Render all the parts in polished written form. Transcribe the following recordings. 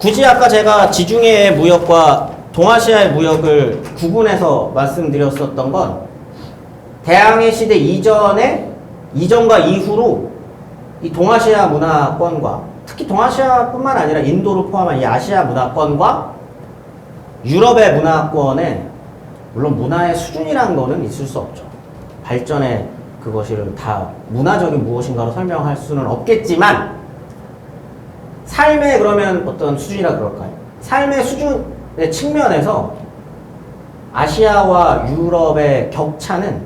굳이 아까 제가 지중해의 무역과 동아시아의 무역을 구분해서 말씀드렸었던 건 대항해 시대 이전과 이후로 이 동아시아 문화권과 특히 동아시아뿐만 아니라 인도를 포함한 이 아시아 문화권과 유럽의 문화권에 물론 문화의 수준이라는 거는 있을 수 없죠. 발전의 그것을 다 문화적인 무엇인가로 설명할 수는 없겠지만 삶의 그러면 어떤 수준이라 그럴까요? 삶의 수준의 측면에서 아시아와 유럽의 격차는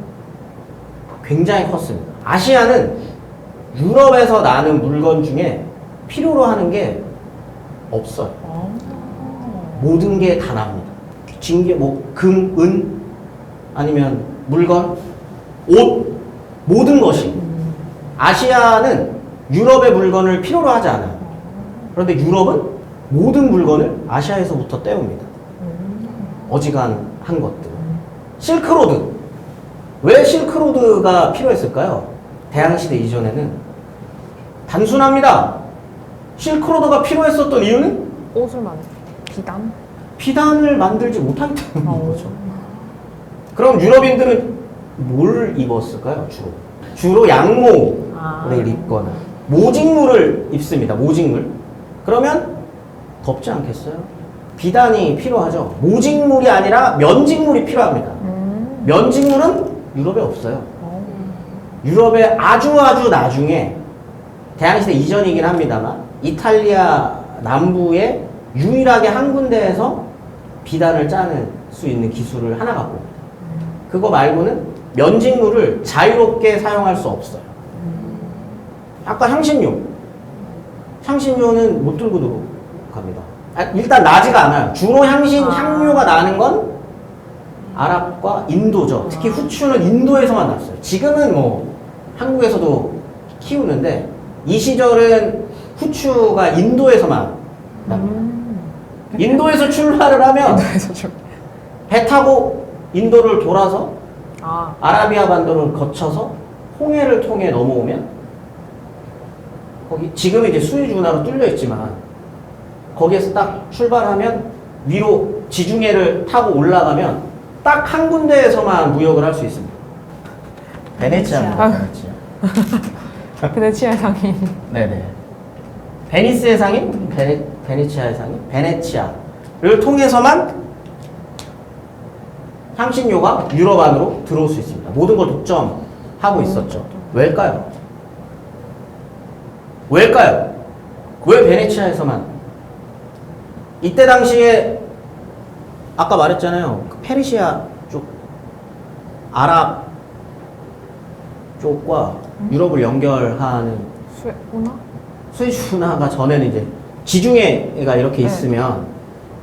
굉장히 컸습니다. 아시아는 유럽에서 나는 물건 중에 필요로 하는 게 없어요. 모든 게 다 납니다. 징계, 금, 은, 아니면 물건, 옷, 모든 것이. 아시아는 유럽의 물건을 필요로 하지 않아요. 그런데 유럽은 모든 물건을 아시아에서부터 떼옵니다. 어지간한 것들. 실크로드. 왜 실크로드가 필요했을까요? 대항시대 이전에는 단순합니다. 실크로드가 필요했었던 이유는 옷을 만들 비단? 비단을 만들지 못하기 때문인 거죠. 그럼 유럽인들은 뭘 입었을까요? 주로 양모를 입거나 모직물을 입습니다. 모직물. 그러면 덥지 않겠어요? 비단이 필요하죠. 모직물이 아니라 면직물이 필요합니다. 면직물은 유럽에 없어요. 유럽의 아주 나중에 대항시대 이전이긴 합니다만 이탈리아 남부에 유일하게 한 군데에서 비단을 짜는 수 있는 기술을 하나 갖고 옵니다. 그거 말고는 면직물을 자유롭게 사용할 수 없어요. 아까 향신료는 못 들고 들어갑니다. 일단 나지가 않아요. 주로 향료가 나는 건 아랍과 인도죠. 특히 후추는 인도에서만 났어요. 지금은 뭐 한국에서도 키우는데 이 시절은 후추가 인도에서만 납니다. 인도에서 출발을 하면 배 타고 인도를 돌아서 아라비아 반도를 거쳐서 홍해를 통해 넘어오면 거기 지금은 이제 수에즈 운하로 뚫려 있지만 거기에서 딱 출발하면 위로 지중해를 타고 올라가면 딱 한 군데에서만 무역을 할 수 있습니다. 베네치아입니다. 베네치아의 상인. 네네. 베니스의 상인, 베네치아의 상인, 베네치아를 통해서만 향신료가 유럽 안으로 들어올 수 있습니다. 모든 걸 독점하고 있었죠. 왜일까요? 왜 베네치아에서만? 이때 당시에 아까 말했잖아요. 그 페르시아 쪽, 아랍 쪽과 유럽을 연결하는 스웨즈 운하가 전에는 이제 지중해가 이렇게 있으면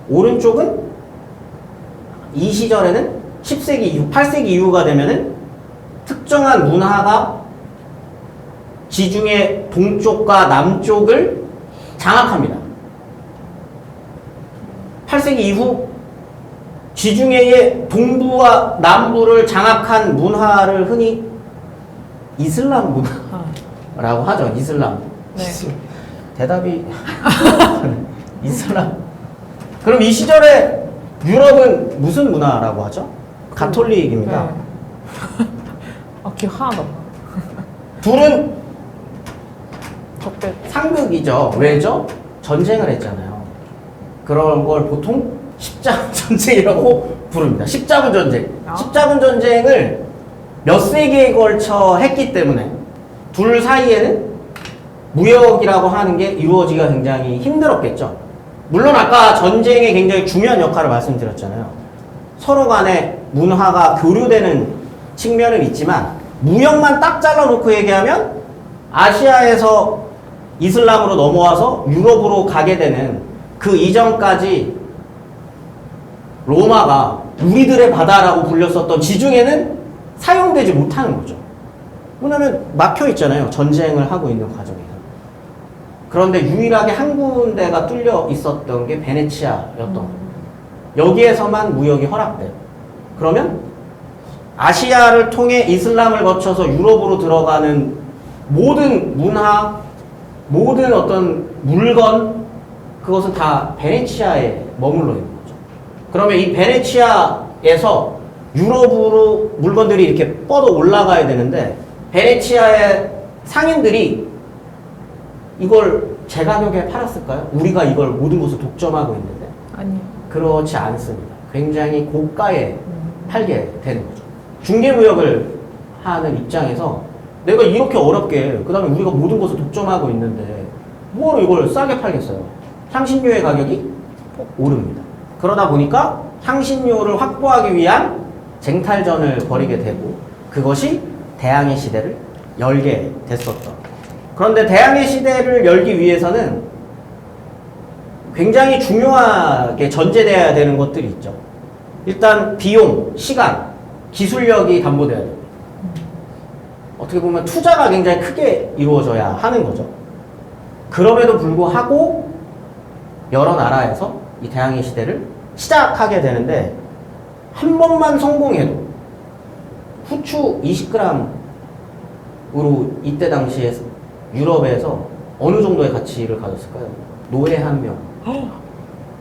오른쪽은 이 시절에는 10세기 이후, 8세기 이후가 되면은 특정한 문화가 지중해 동쪽과 남쪽을 장악합니다. 8세기 이후 지중해의 동부와 남부를 장악한 문화를 흔히 이슬람 문화라고 하죠. 이슬람. 네. 대답이 이슬람. 그럼 이 시절에 유럽은 무슨 문화라고 하죠? 가톨릭입니다. 네. 기억 하나도 없나? 둘은 적대. 상극이죠. 왜죠? 전쟁을 했잖아요. 그런 걸 보통 십자군 전쟁이라고 부릅니다. 십자군 전쟁. 십자군 전쟁을 몇 세기에 걸쳐 했기 때문에 둘 사이에는 무역이라고 하는 게 이루어지기가 굉장히 힘들었겠죠. 물론 아까 전쟁에 굉장히 중요한 역할을 말씀드렸잖아요. 서로 간에 문화가 교류되는 측면은 있지만 무역만 딱 잘라놓고 얘기하면 아시아에서 이슬람으로 넘어와서 유럽으로 가게 되는 그 이전까지 로마가 우리들의 바다라고 불렸었던 지중해는 사용되지 못하는 거죠. 왜냐면 막혀 있잖아요. 전쟁을 하고 있는 과정에서. 그런데 유일하게 한 군데가 뚫려 있었던 게 베네치아였던 거예요. 여기에서만 무역이 허락돼요. 그러면 아시아를 통해 이슬람을 거쳐서 유럽으로 들어가는 모든 문화, 모든 어떤 물건, 그것은 다 베네치아에 머물러 있는 거죠. 그러면 이 베네치아에서 유럽으로 물건들이 이렇게 뻗어 올라가야 되는데 베네치아의 상인들이 이걸 제 가격에 팔았을까요? 우리가 이걸 모든 것을 독점하고 있는데 아니요. 그렇지 않습니다. 굉장히 고가에 팔게 되는 거죠. 중개무역을 하는 입장에서 내가 이렇게 어렵게 그 다음에 우리가 모든 것을 독점하고 있는데 뭐로 이걸 싸게 팔겠어요? 향신료의 가격이 오릅니다. 그러다 보니까 향신료를 확보하기 위한 쟁탈전을 벌이게 되고 그것이 대항해 시대를 열게 됐었던. 그런데 대항해 시대를 열기 위해서는 굉장히 중요하게 전제되어야 되는 것들이 있죠. 일단 비용, 시간, 기술력이 담보돼야 됩니다. 어떻게 보면 투자가 굉장히 크게 이루어져야 하는 거죠. 그럼에도 불구하고 여러 나라에서 이 대항해 시대를 시작하게 되는데 한 번만 성공해도 후추 20g으로 이때 당시에 유럽에서 어느 정도의 가치를 가졌을까요? 노예 한 명.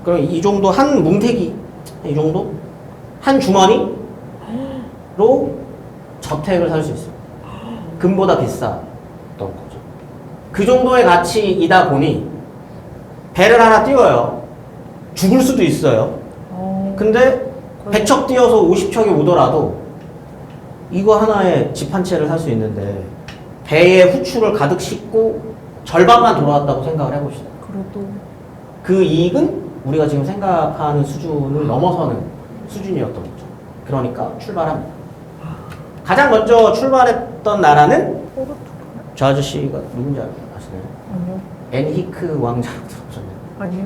그럼 이 정도 한 뭉태기, 이 정도? 한 주머니로 저택을 살 수 있어요. 금보다 비쌌던 거죠. 그 정도의 가치이다 보니 배를 하나 띄워요. 죽을 수도 있어요. 근데 100척 띄어서 50척이 오더라도 이거 하나에 집 한 채를 살 수 있는데 배에 후추를 가득 싣고 절반만 돌아왔다고 생각을 해봅시다. 그래도 그 이익은 우리가 지금 생각하는 수준을 넘어서는 수준이었던 거죠. 그러니까 출발합니다. 가장 먼저 출발했던 나라는 포르투갈. 저 아저씨가 누군지 아시나요? 아니요. 애니크 왕자라고 들어보셨나요? 아니요.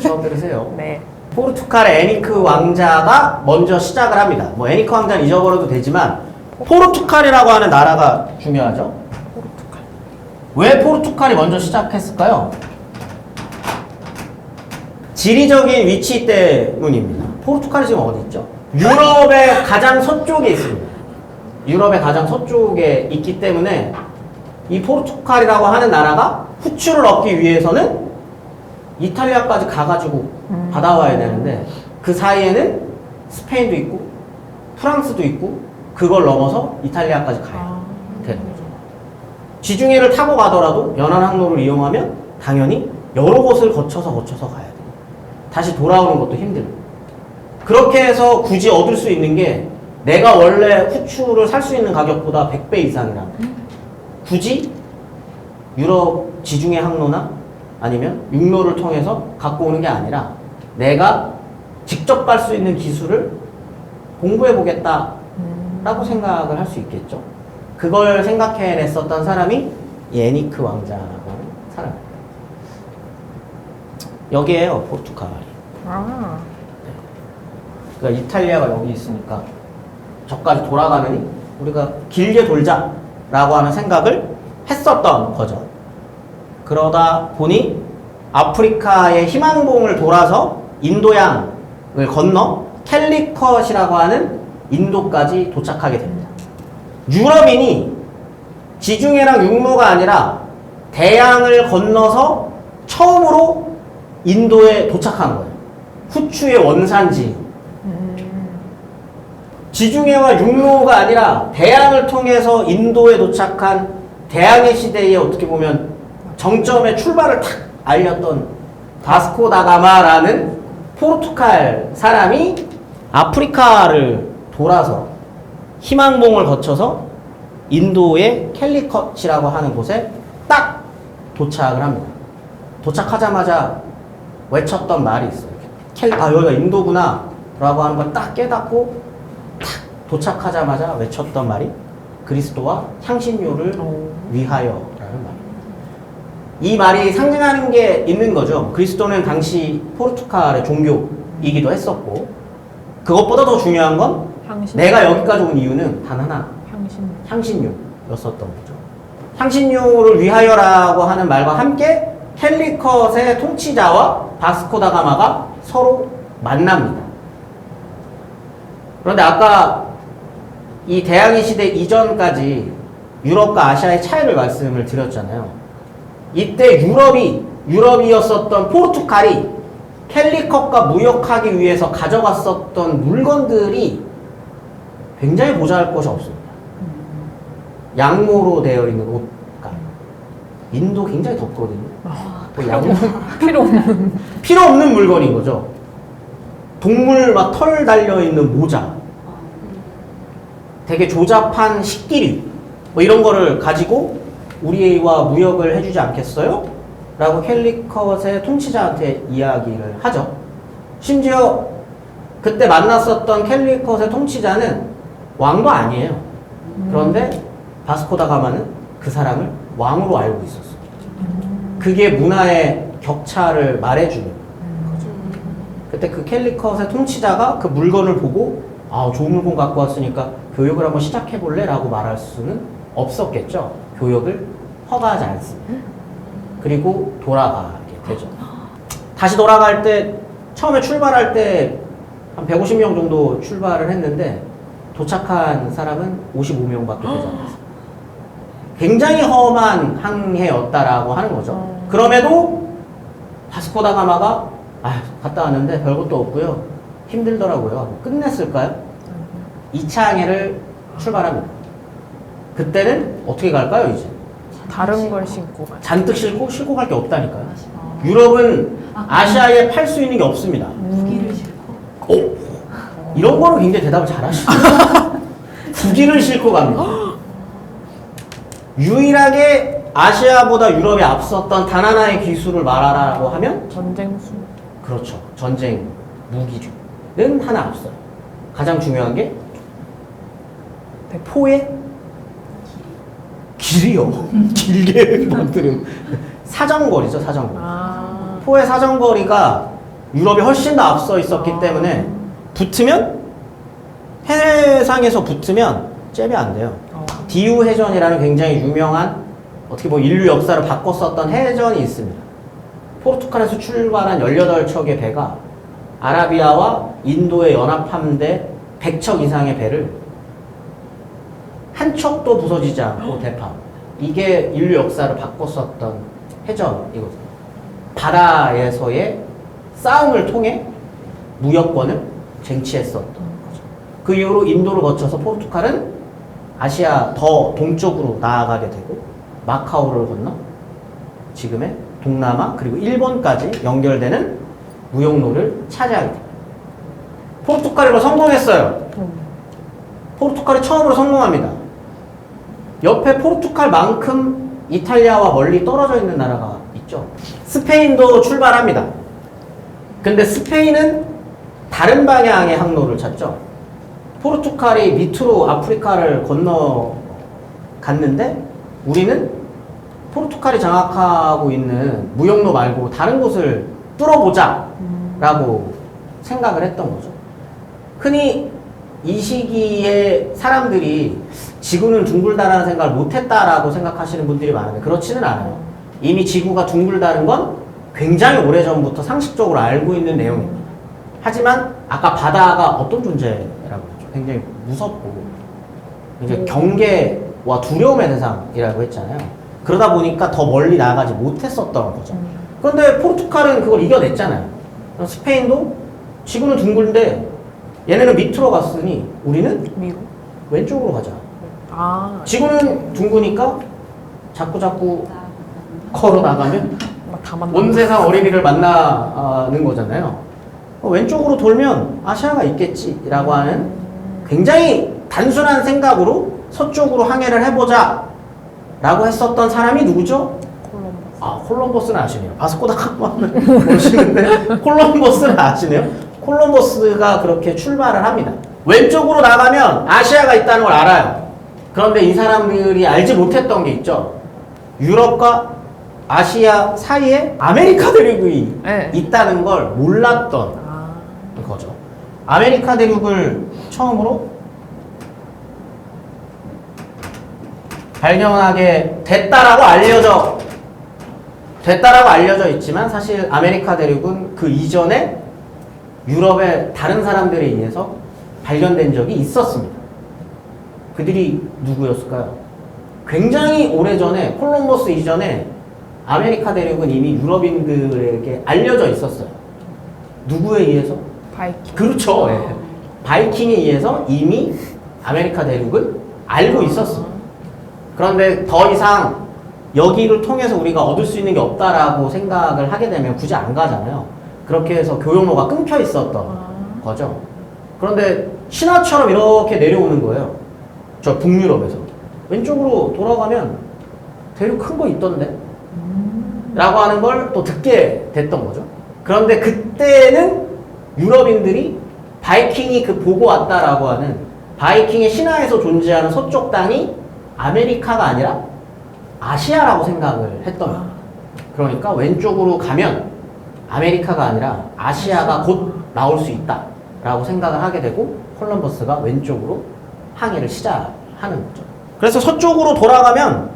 처음 들으세요? 네. 포르투갈의 애니크 왕자가 먼저 시작을 합니다. 뭐 애니크 왕자는 잊어버려도 되지만 포르투갈이라고 하는 나라가 중요하죠. 포르투갈. 왜 포르투갈이 먼저 시작했을까요? 지리적인 위치 때문입니다. 포르투갈이 지금 어디 있죠? 유럽의 가장 서쪽에 있습니다. 유럽의 가장 서쪽에 있기 때문에 이 포르투갈이라고 하는 나라가 후추를 얻기 위해서는 이탈리아까지 가가지고 받아와야 되는데 그 사이에는 스페인도 있고 프랑스도 있고 그걸 넘어서 이탈리아까지 가야 되는 거죠. 지중해를 타고 가더라도 연안 항로를 이용하면 당연히 여러 곳을 거쳐서 가야 돼요. 다시 돌아오는 것도 힘들고. 그렇게 해서 굳이 얻을 수 있는 게 내가 원래 후추를 살 수 있는 가격보다 100배 이상이라면 굳이 유럽 지중해 항로나 아니면 육로를 통해서 갖고 오는 게 아니라 내가 직접 갈 수 있는 기술을 공부해 보겠다라고 생각을 할 수 있겠죠. 그걸 생각해냈었던 사람이 이 애니크 왕자라고 하는 사람입니다. 여기에요, 포르투갈이. 아. 그러니까 이탈리아가 여기 있으니까 저까지 돌아가느니 우리가 길게 돌자라고 하는 생각을 했었던 거죠. 그러다 보니 아프리카의 희망봉을 돌아서 인도양을 건너 캘리컷이라고 하는 인도까지 도착하게 됩니다. 유럽인이 지중해랑 육로가 아니라 대양을 건너서 처음으로 인도에 도착한 거예요. 후추의 원산지. 지중해와 육로가 아니라 대양을 통해서 인도에 도착한 대항해 시대에 어떻게 보면 정점의 출발을 탁 알렸던 바스코 다가마라는 포르투갈 사람이 아프리카를 돌아서 희망봉을 거쳐서 인도의 캘리컷이라고 하는 곳에 딱 도착을 합니다. 도착하자마자 외쳤던 말이 있어요. 여기가 인도구나 라고 하는 걸 딱 깨닫고 딱 도착하자마자 외쳤던 말이 그리스도와 향신료를 위하여라는 말입니다. 이 말이 상징하는 게 있는 거죠. 그리스도는 당시 포르투갈의 종교이기도 했었고 그것보다 더 중요한 건 향신. 내가 여기까지 온 이유는 단 하나, 향신. 향신료였었던 거죠. 향신료를 위하여라고 하는 말과 함께 캘리컷의 통치자와 바스코 다가마가 서로 만납니다. 그런데 아까 이 대항해 시대 이전까지 유럽과 아시아의 차이를 말씀을 드렸잖아요. 이때 유럽이 유럽이었었던 포르투갈이 캘리컷과 무역하기 위해서 가져갔었던 물건들이 굉장히 보잘것 것이 없습니다. 양모로 되어 있는 옷가. 인도 굉장히 덥거든요. 그 양모 필요 없는. 필요 없는 물건인 거죠. 동물 막 털 달려 있는 모자, 되게 조잡한 식기류, 뭐 이런 거를 가지고 우리와 무역을 해주지 않겠어요? 라고 캘리컷의 통치자한테 이야기를 하죠. 심지어 그때 만났었던 캘리컷의 통치자는 왕도 아니에요. 그런데 바스코 다 가마는 그 사람을 왕으로 알고 있었어요. 그게 문화의 격차를 말해주는 거죠. 그때 그 캘리컷의 통치자가 그 물건을 보고 아, 좋은 물건 갖고 왔으니까 교육을 한번 시작해볼래? 라고 말할 수는 없었겠죠. 교육을 허가하지 않습니다. 그리고 돌아가게 되죠. 다시 돌아갈 때 처음에 출발할 때 한 150명 정도 출발을 했는데 도착한 사람은 55명밖에 되지 않았어요. 굉장히 험한 항해였다라고 하는 거죠. 그럼에도 바스코 다 가마가 아, 갔다 왔는데 별것도 없고요. 힘들더라고요. 끝냈을까요? 2차 항해를 출발합니다. 그때는 어떻게 갈까요, 이제? 다른 걸 신고 가요. 잔뜩 싣고 갈 게 없다니까요. 유럽은 아시아에 팔 수 있는 게 없습니다. 무기를 싣고 오! 이런 거는 굉장히 대답을 잘하시죠. 무기를 싣고 갑니다. 유일하게 아시아보다 유럽이 앞섰던 단 하나의 기술을 말하라고 하면 전쟁 수. 그렇죠. 전쟁 무기류는 하나 앞서요. 가장 중요한 게 포의 길이요. 길게 만드는 사정거리죠. 사정거리. 아. 포의 사정거리가 유럽이 훨씬 더 앞서 있었기 때문에 붙으면 해상에서 붙으면 잽이 안 돼요. 디우 해전이라는 굉장히 유명한 어떻게 보면 인류 역사를 바꿨었던 해전이 있습니다. 포르투갈에서 출발한 18척의 배가 아라비아와 인도의 연합함대 100척 이상의 배를 한 척도 부서지지 않고 대파합니다. 이게 인류 역사를 바꿨었던 해전이거든요. 바다에서의 싸움을 통해 무역권을 쟁취했었던 거죠. 그 이후로 인도를 거쳐서 포르투갈은 아시아 더 동쪽으로 나아가게 되고 마카오를 건너 지금의 동남아 그리고 일본까지 연결되는 무역로를 차지하게 됩니다. 포르투갈이 이거 성공했어요. 포르투갈이 처음으로 성공합니다. 옆에 포르투갈만큼 이탈리아와 멀리 떨어져 있는 나라가 있죠. 스페인도 출발합니다. 근데 스페인은 다른 방향의 항로를 찾죠. 포르투갈이 밑으로 아프리카를 건너갔는데 우리는 포르투갈이 장악하고 있는 무역로 말고 다른 곳을 뚫어보자 라고 생각을 했던 거죠. 흔히 이 시기에 사람들이 지구는 둥글다라는 생각을 못했다라고 생각하시는 분들이 많은데 그렇지는 않아요. 이미 지구가 둥글다는 건 굉장히 오래전부터 상식적으로 알고 있는 내용입니다. 하지만 아까 바다가 어떤 존재라고 했죠? 굉장히 무섭고 굉장히 경계와 두려움의 대상이라고 했잖아요. 그러다 보니까 더 멀리 나아가지 못했었던 거죠. 그런데 포르투갈은 그걸 이겨냈잖아요. 스페인도 지구는 둥글데 얘네는 밑으로 갔으니 우리는 미국. 왼쪽으로 가자. 아. 지구는 둥그니까 자꾸 걸어 나가면 막 다 만나. 온 세상 어린이를 만나는 거잖아요. 왼쪽으로 돌면 아시아가 있겠지라고 하는 굉장히 단순한 생각으로 서쪽으로 항해를 해보자 라고 했었던 사람이 누구죠? 콜럼버스. 아, 콜럼버스는 아시네요. 바스코 다 가마는 모르시는데 콜럼버스는 아시네요. 콜럼버스가 그렇게 출발을 합니다. 왼쪽으로 나가면 아시아가 있다는 걸 알아요. 그런데 이 사람들이 알지 못했던 게 있죠. 유럽과 아시아 사이에 아메리카 대륙이 네. 있다는 걸 몰랐던 아. 거죠. 아메리카 대륙을 처음으로 발견하게 됐다라고 알려져 있지만 사실 아메리카 대륙은 그 이전에 유럽의 다른 사람들에 의해서 발견된 적이 있었습니다. 그들이 누구였을까요? 굉장히 오래전에 콜럼버스 이전에 아메리카 대륙은 이미 유럽인들에게 알려져 있었어요. 누구에 의해서? 바이킹. 그렇죠. 예. 바이킹에 의해서 이미 아메리카 대륙을 알고 있었어. 그런데 더 이상 여기를 통해서 우리가 얻을 수 있는 게 없다라고 생각을 하게 되면 굳이 안 가잖아요. 그렇게 해서 교역로가 끊겨 있었던 거죠. 그런데 신화처럼 이렇게 내려오는 거예요. 저 북유럽에서. 왼쪽으로 돌아가면 대륙 큰 거 있던데? 라고 하는 걸 또 듣게 됐던 거죠. 그런데 그때는 유럽인들이 바이킹이 그 보고 왔다라고 하는 바이킹의 신화에서 존재하는 서쪽 땅이 아메리카가 아니라 아시아라고 생각을 했던 거예요. 그러니까 왼쪽으로 가면 아메리카가 아니라 아시아가 곧 나올 수 있다라고 생각을 하게 되고 콜럼버스가 왼쪽으로 항해를 시작하는 거죠. 그래서 서쪽으로 돌아가면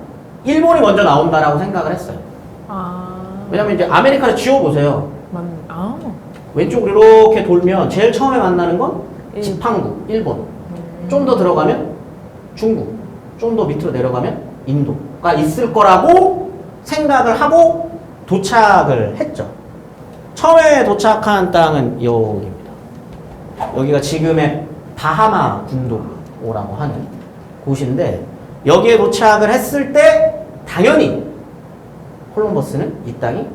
일본이 먼저 나온다라고 생각을 했어요. 왜냐면 이제 아메리카를 지워보세요. 왼쪽으로 이렇게 돌면 제일 처음에 만나는 건 지팡국, 일본. 좀 더 들어가면 중국. 좀 더 밑으로 내려가면 인도가 있을 거라고 생각을 하고 도착을 했죠. 처음에 도착한 땅은 여기입니다. 여기가 지금의 바하마 군도라고 하는 곳인데 여기에 도착을 했을 때 당연히 콜럼버스는 이 땅이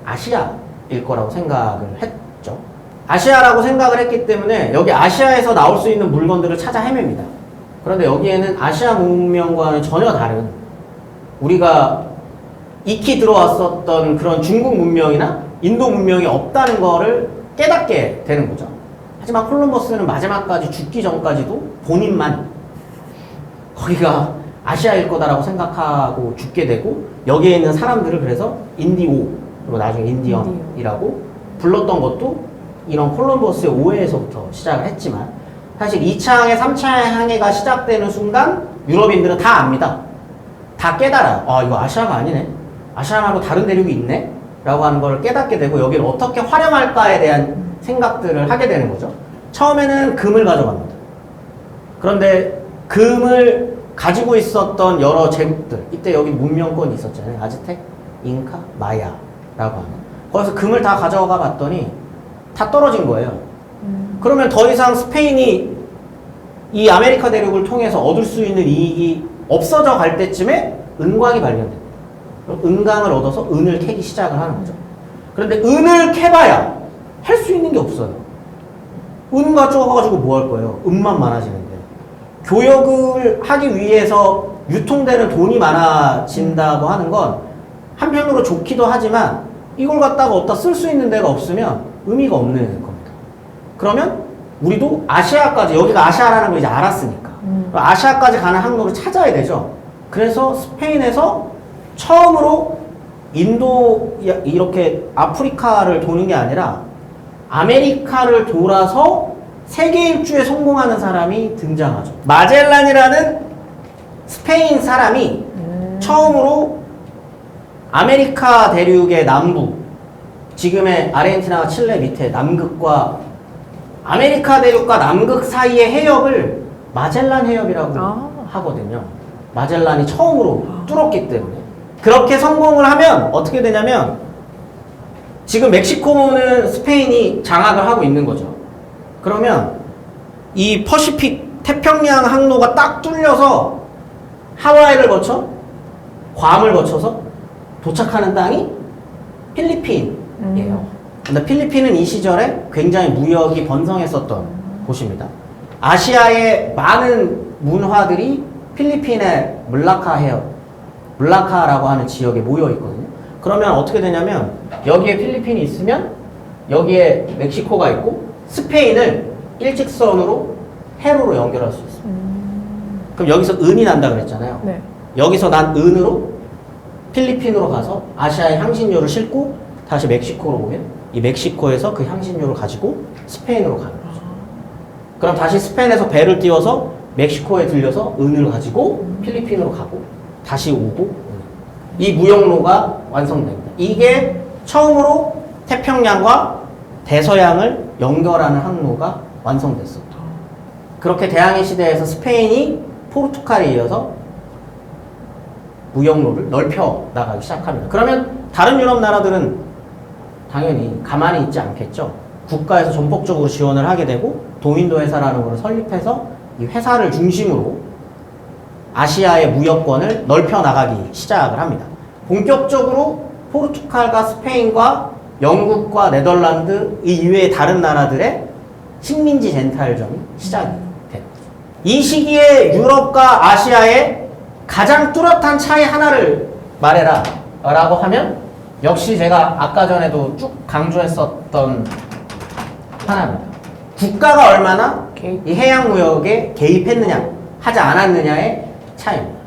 아시아일 거라고 생각을 했죠. 아시아라고 생각을 했기 때문에 여기 아시아에서 나올 수 있는 물건들을 찾아 헤맵니다. 그런데 여기에는 아시아 문명과는 전혀 다른 우리가 익히 들어왔었던 그런 중국 문명이나 인도 문명이 없다는 거를 깨닫게 되는 거죠. 하지만 콜럼버스는 마지막까지 죽기 전까지도 본인만 거기가 아시아일 거다라고 생각하고 죽게 되고 여기에 있는 사람들을 그래서 인디오 그리고 나중에 인디언이라고 불렀던 것도 이런 콜럼버스의 오해에서부터 시작을 했지만 사실 2차 항해, 3차 항해가 시작되는 순간 유럽인들은 다 압니다. 다 깨달아요. 아, 이거 아시아가 아니네. 아시아 말고 다른 대륙이 있네? 라고 하는 걸 깨닫게 되고 여기를 어떻게 활용할까에 대한 생각들을 하게 되는 거죠. 처음에는 금을 가져갑니다. 그런데 금을 가지고 있었던 여러 제국들, 이때 여기 문명권이 있었잖아요. 아즈텍, 잉카, 마야라고 하는. 거기서 금을 다 가져가 봤더니 다 떨어진 거예요. 그러면 더 이상 스페인이 이 아메리카 대륙을 통해서 얻을 수 있는 이익이 없어져 갈 때쯤에 은광이 발견됩니다. 은광을 얻어서 은을 캐기 시작을 하는 거죠. 그런데 은을 캐봐야 할 수 있는 게 없어요. 은 가져가가지고 뭐 할 거예요? 은만 많아지는데. 교역을 하기 위해서 유통되는 돈이 많아진다고 하는 건 한편으로 좋기도 하지만 이걸 갖다가 어디다 쓸 수 있는 데가 없으면 의미가 없는 겁니다. 그러면 우리도 아시아까지, 여기가 아시아라는 걸 이제 알았으니까 아시아까지 가는 항로를 찾아야 되죠. 그래서 스페인에서 처음으로 인도 이렇게 아프리카를 도는 게 아니라 아메리카를 돌아서 세계 일주에 성공하는 사람이 등장하죠. 마젤란이라는 스페인 사람이 처음으로 아메리카 대륙의 남부, 지금의 아르헨티나와 칠레 밑에 남극과 아메리카 대륙과 남극 사이의 해협을 마젤란 해협이라고 하거든요. 마젤란이 처음으로 뚫었기 때문에. 그렇게 성공을 하면 어떻게 되냐면 지금 멕시코는 스페인이 장악을 하고 있는 거죠. 그러면 이 퍼시픽 태평양 항로가 딱 뚫려서 하와이를 거쳐 괌을 거쳐서 도착하는 땅이 필리핀이에요. 근데 필리핀은 이 시절에 굉장히 무역이 번성했었던 곳입니다. 아시아의 많은 문화들이 필리핀의 물라카 해협, 물라카라고 하는 지역에 모여 있거든요. 그러면 어떻게 되냐면 여기에 필리핀이 있으면 여기에 멕시코가 있고 스페인을 일직선으로 해로로 연결할 수 있습니다. 그럼 여기서 은이 난다 그랬잖아요. 네. 여기서 난 은으로 필리핀으로 가서 아시아의 향신료를 싣고 다시 멕시코로 오면 이 멕시코에서 그 향신료를 가지고 스페인으로 가는 거죠. 그럼 다시 스페인에서 배를 띄워서 멕시코에 들려서 은을 가지고 필리핀으로 가고 다시 오고 이 무역로가 완성됩니다. 이게 처음으로 태평양과 대서양을 연결하는 항로가 완성됐었죠. 그렇게 대항해 시대에서 스페인이 포르투갈에 이어서 무역로를 넓혀 나가기 시작합니다. 그러면 다른 유럽 나라들은 당연히 가만히 있지 않겠죠. 국가에서 전폭적으로 지원을 하게 되고 동인도 회사라는 걸 설립해서 이 회사를 중심으로 아시아의 무역권을 넓혀 나가기 시작을 합니다. 본격적으로 포르투갈과 스페인과 영국과 네덜란드 이 이외의 다른 나라들의 식민지 젠탈전이 시작이 됩니다. 이 시기에 유럽과 아시아의 가장 뚜렷한 차이 하나를 말해라 라고 하면 역시 제가 아까 전에도 쭉 강조했었던 하나입니다. 국가가 얼마나 개입. 이 해양 무역에 개입했느냐 하지 않았느냐의 차이입니다.